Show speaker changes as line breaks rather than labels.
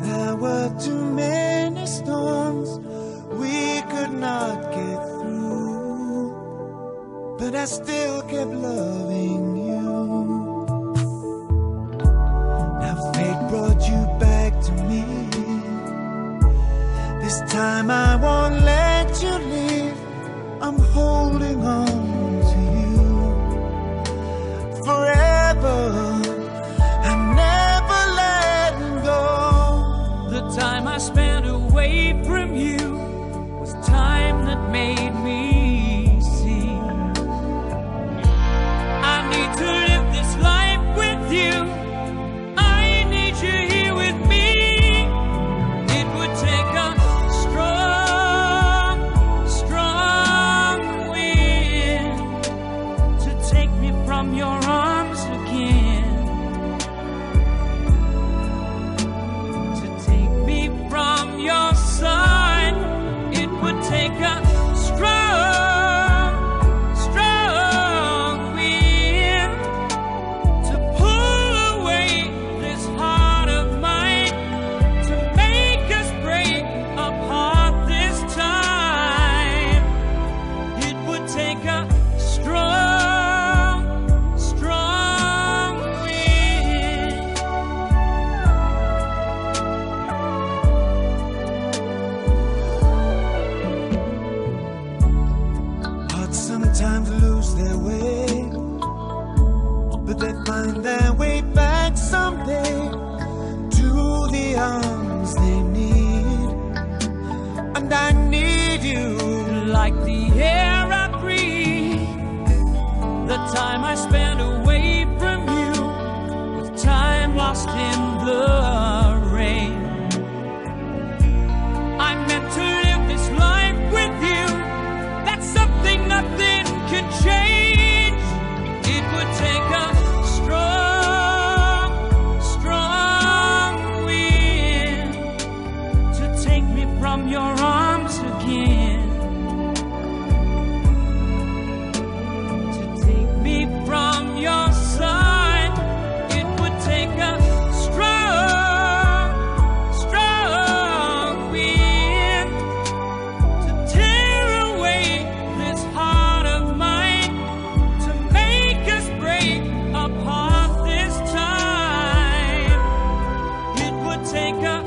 There were too many storms we could not get through, but I still kept loving you. Now fate brought you back to me. This time I won't let you leave. I'm holding on to you forever. I'm never letting go.
The time I spent away from you was time that made me see I need to live this life with you. I need you here with me. It would take a strong, strong wind to take me from your arms again, to take me from your side. It would take a strong, strong wind to pull away this heart of mine, to make us break apart this time. It would take a strong, strong wind.
Hearts sometimes lose their way, but they find their way back someday to the arms they need. And I need you
Like the air I breathe, the time I spent away from you was time lost in the rain. I meant to live this life with you. That's something nothing could change. It would take a strong, strong wind to take me from your arms again, to take me from your side. It would take a strong, strong wind to tear away this heart of mine, to make us break apart this time. It would take a